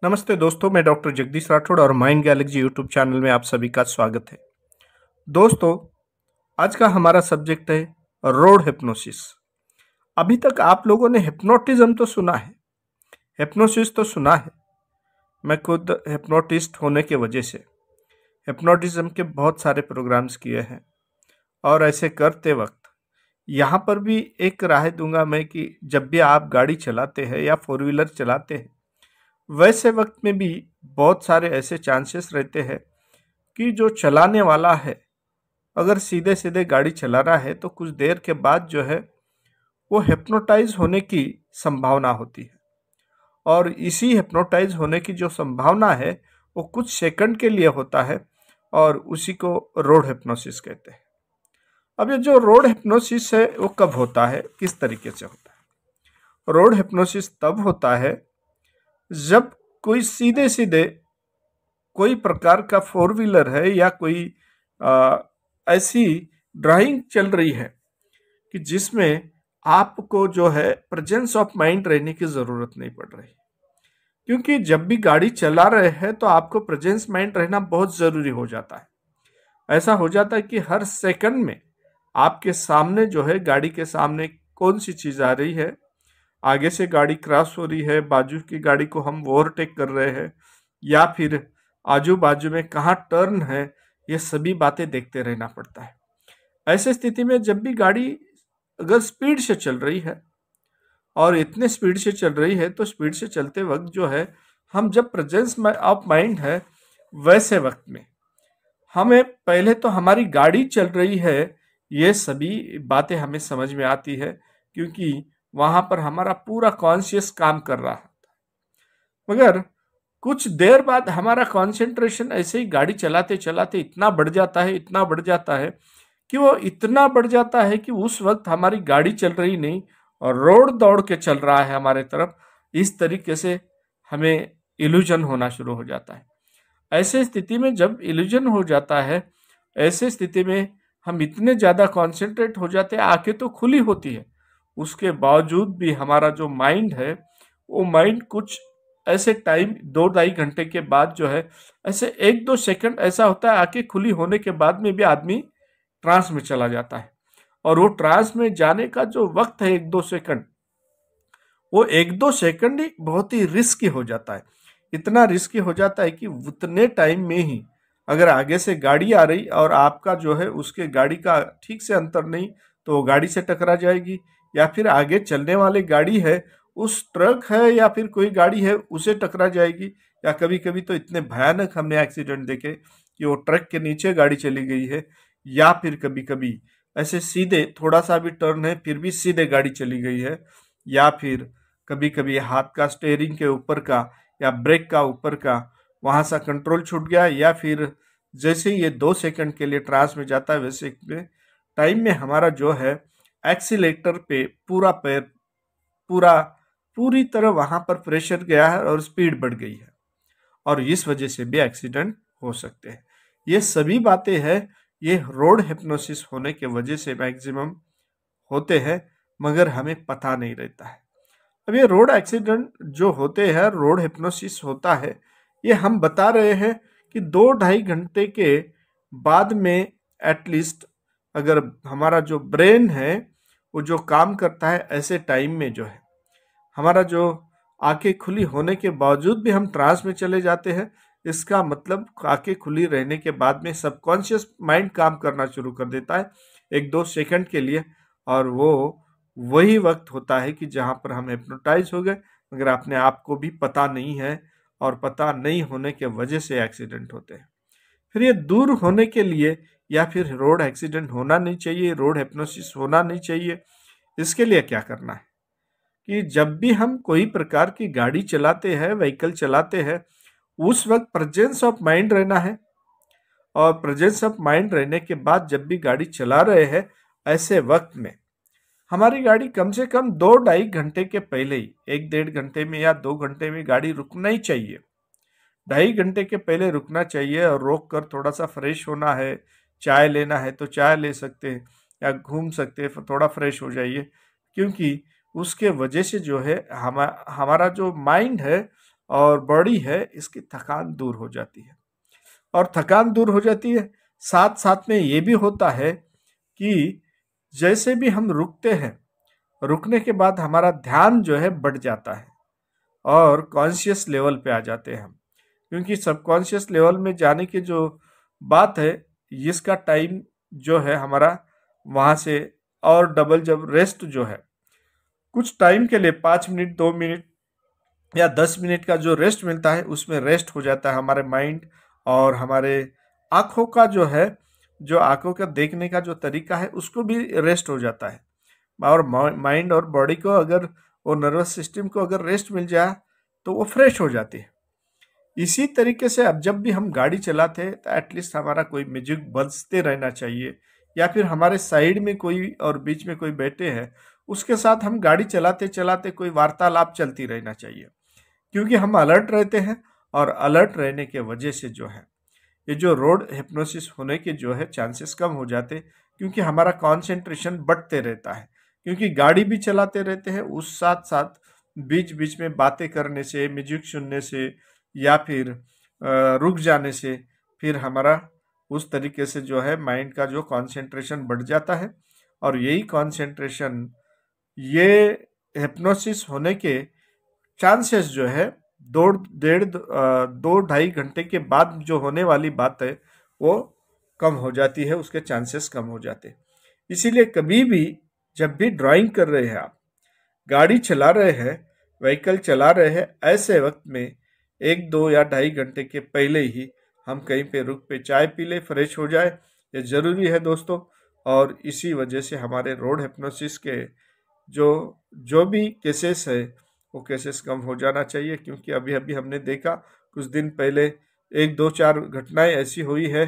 नमस्ते दोस्तों, मैं डॉक्टर जगदीश राठौड़ और माइंड गैलेक्सी यूट्यूब चैनल में आप सभी का स्वागत है। दोस्तों, आज का हमारा सब्जेक्ट है रोड हिप्नोसिस। अभी तक आप लोगों ने हिप्नोटिज्म तो सुना है, हिप्नोसिस तो सुना है। मैं खुद हिप्नोटिस्ट होने के वजह से हिप्नोटिज्म के बहुत सारे प्रोग्राम्स किए हैं और ऐसे करते वक्त यहाँ पर भी एक राय दूंगा मैं कि जब भी आप गाड़ी चलाते हैं या फोर व्हीलर चलाते हैं, वैसे वक्त में भी बहुत सारे ऐसे चांसेस रहते हैं कि जो चलाने वाला है अगर सीधे सीधे गाड़ी चला रहा है तो कुछ देर के बाद जो है वो हिप्नोटाइज होने की संभावना होती है। और इसी हिप्नोटाइज होने की जो संभावना है वो कुछ सेकंड के लिए होता है और उसी को रोड हिप्नोसिस कहते हैं। अब ये जो रोड हिप्नोसिस है वो कब होता है, किस तरीके से होता है? रोड हिप्नोसिस तब होता है जब कोई सीधे सीधे कोई प्रकार का फोर व्हीलर है या कोई ऐसी ड्राइंग चल रही है कि जिसमें आपको जो है प्रेजेंस ऑफ माइंड रहने की ज़रूरत नहीं पड़ रही। क्योंकि जब भी गाड़ी चला रहे हैं तो आपको प्रेजेंस माइंड रहना बहुत ज़रूरी हो जाता है। ऐसा हो जाता है कि हर सेकंड में आपके सामने जो है, गाड़ी के सामने कौन सी चीज़ आ रही है, आगे से गाड़ी क्रॉस हो रही है, बाजू की गाड़ी को हम ओवरटेक कर रहे हैं या फिर आजू बाजू में कहाँ टर्न है, ये सभी बातें देखते रहना पड़ता है। ऐसे स्थिति में जब भी गाड़ी अगर स्पीड से चल रही है और इतने स्पीड से चल रही है तो स्पीड से चलते वक्त जो है हम जब प्रेजेंस ऑफ माइंड है वैसे वक्त में हमें पहले तो हमारी गाड़ी चल रही है, ये सभी बातें हमें समझ में आती है क्योंकि वहां पर हमारा पूरा कॉन्शियस काम कर रहा है। मगर कुछ देर बाद हमारा कंसंट्रेशन ऐसे ही गाड़ी चलाते चलाते इतना बढ़ जाता है, इतना बढ़ जाता है कि वो इतना बढ़ जाता है कि उस वक्त हमारी गाड़ी चल रही नहीं और रोड दौड़ के चल रहा है हमारे तरफ। इस तरीके से हमें इल्यूजन होना शुरू हो जाता है। ऐसे स्थिति में जब इल्यूजन हो जाता है, ऐसे स्थिति में हम इतने ज़्यादा कॉन्सेंट्रेट हो जाते हैं, आंखें तो खुली होती है, उसके बावजूद भी हमारा जो माइंड है वो माइंड कुछ ऐसे टाइम 2-2.5 घंटे के बाद जो है ऐसे 1-2 सेकंड ऐसा होता है, आंखें खुली होने के बाद में भी आदमी ट्रांस में चला जाता है। और वो ट्रांस में जाने का जो वक्त है 1-2 सेकंड, वो 1-2 सेकंड ही बहुत ही रिस्की हो जाता है। इतना रिस्की हो जाता है कि उतने टाइम में ही अगर आगे से गाड़ी आ रही और आपका जो है उसके गाड़ी का ठीक से अंतर नहीं तो वो गाड़ी से टकरा जाएगी, या फिर आगे चलने वाली गाड़ी है, उस ट्रक है या फिर कोई गाड़ी है उसे टकरा जाएगी। या कभी कभी तो इतने भयानक हमने एक्सीडेंट देखे कि वो ट्रक के नीचे गाड़ी चली गई है, या फिर कभी कभी ऐसे सीधे थोड़ा सा भी टर्न है फिर भी सीधे गाड़ी चली गई है, या फिर कभी कभी हाथ का स्टेयरिंग के ऊपर का या ब्रेक का ऊपर का वहाँ सा कंट्रोल छूट गया, या फिर जैसे ही ये 2 सेकंड के लिए ट्रांस में जाता है वैसे में टाइम में हमारा जो है एक्सीलेटर पे पूरा पैर पूरा पूरी तरह वहाँ पर प्रेशर गया है और स्पीड बढ़ गई है और इस वजह से भी एक्सीडेंट हो सकते हैं। ये सभी बातें हैं, ये रोड हिप्नोसिस होने के वजह से मैक्सिमम होते हैं, मगर हमें पता नहीं रहता है। अब ये रोड एक्सीडेंट जो होते हैं, रोड हिप्नोसिस होता है, ये हम बता रहे हैं कि 2-2.5 घंटे के बाद में एटलीस्ट अगर हमारा जो ब्रेन है वो जो काम करता है, ऐसे टाइम में जो है हमारा जो आंखें खुली होने के बावजूद भी हम ट्रांस में चले जाते हैं, इसका मतलब आंखें खुली रहने के बाद में सबकॉन्शियस माइंड काम करना शुरू कर देता है 1-2 सेकंड के लिए, और वो वही वक्त होता है कि जहाँ पर हम हिप्नोटाइज हो गए मगर अपने आप को भी पता नहीं है, और पता नहीं होने के वजह से एक्सीडेंट होते हैं। फिर ये दूर होने के लिए या फिर रोड एक्सीडेंट होना नहीं चाहिए, रोड हिप्नोसिस होना नहीं चाहिए, इसके लिए क्या करना है कि जब भी हम कोई प्रकार की गाड़ी चलाते हैं, व्हीकल चलाते हैं, उस वक्त प्रेजेंस ऑफ माइंड रहना है। और प्रेजेंस ऑफ माइंड रहने के बाद जब भी गाड़ी चला रहे हैं, ऐसे वक्त में हमारी गाड़ी कम से कम 2-2.5 घंटे के पहले ही, 1-1.5 घंटे में या 2 घंटे में गाड़ी रुकना ही चाहिए। 2.5 घंटे के पहले रुकना चाहिए और रोक कर थोड़ा सा फ्रेश होना है, चाय लेना है तो चाय ले सकते हैं या घूम सकते हैं, थोड़ा फ्रेश हो जाइए। क्योंकि उसके वजह से जो है हमारा जो माइंड है और बॉडी है इसकी थकान दूर हो जाती है। और थकान दूर हो जाती है, साथ साथ में ये भी होता है कि जैसे भी हम रुकते हैं, रुकने के बाद हमारा ध्यान जो है बढ़ जाता है और कॉन्शियस लेवल पे आ जाते हैं हम। क्योंकि सबकॉन्शियस लेवल में जाने की जो बात है, इसका टाइम जो है हमारा वहाँ से और डबल, जब रेस्ट जो है कुछ टाइम के लिए 5 मिनट 2 मिनट या 10 मिनट का जो रेस्ट मिलता है, उसमें रेस्ट हो जाता है हमारे माइंड और हमारे आँखों का जो है, जो आँखों का देखने का जो तरीका है उसको भी रेस्ट हो जाता है। और माइंड और बॉडी को अगर, वो नर्वस सिस्टम को अगर रेस्ट मिल जाए तो वो फ्रेश हो जाती है। इसी तरीके से अब जब भी हम गाड़ी चलाते हैं तो एटलीस्ट हमारा कोई म्यूजिक बजते रहना चाहिए, या फिर हमारे साइड में कोई और बीच में कोई बैठे हैं, उसके साथ हम गाड़ी चलाते चलाते कोई वार्तालाप चलती रहना चाहिए। क्योंकि हम अलर्ट रहते हैं और अलर्ट रहने के वजह से जो है ये जो रोड हिप्नोसिस होने के जो है चांसेस कम हो जाते, क्योंकि हमारा कंसंट्रेशन बढ़ते रहता है। क्योंकि गाड़ी भी चलाते रहते हैं, उस साथ साथ बीच बीच में बातें करने से, म्यूजिक सुनने से या फिर रुक जाने से फिर हमारा उस तरीके से जो है माइंड का जो कंसंट्रेशन बढ़ जाता है। और यही कंसंट्रेशन, ये हिप्नोसिस होने के चांसेस जो है 2-2.5 घंटे के बाद जो होने वाली बात है वो कम हो जाती है, उसके चांसेस कम हो जाते हैं। इसीलिए कभी भी जब भी ड्राइंग कर रहे हैं आप, गाड़ी चला रहे हैं, व्हीकल चला रहे हैं, ऐसे वक्त में 1 2 या 2.5 घंटे के पहले ही हम कहीं पे रुक पे चाय पी ले, फ्रेश हो जाए, ये ज़रूरी है दोस्तों। और इसी वजह से हमारे रोड हिप्नोसिस के जो जो भी केसेस है वो केसेस कम हो जाना चाहिए। क्योंकि अभी अभी हमने देखा कुछ दिन पहले 1 2 4 घटनाएं ऐसी हुई है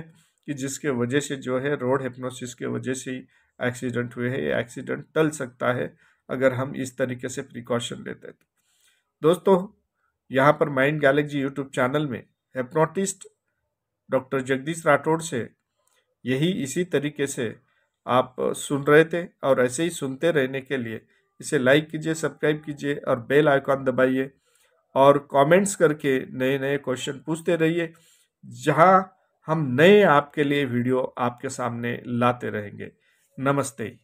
कि जिसके वजह से जो है रोड हिप्नोसिस के वजह से ही एक्सीडेंट हुए हैं। ये एक्सीडेंट टल सकता है अगर हम इस तरीके से प्रिकॉशन लेते हैं। दोस्तों, यहाँ पर माइंड गैलेक्सी यूट्यूब चैनल में हिप्नोटिस्ट डॉक्टर जगदीश राठौड़ से यही इसी तरीके से आप सुन रहे थे, और ऐसे ही सुनते रहने के लिए इसे लाइक कीजिए, सब्सक्राइब कीजिए और बेल आइकॉन दबाइए और कमेंट्स करके नए नए क्वेश्चन पूछते रहिए, जहां हम नए आपके लिए वीडियो आपके सामने लाते रहेंगे। नमस्ते।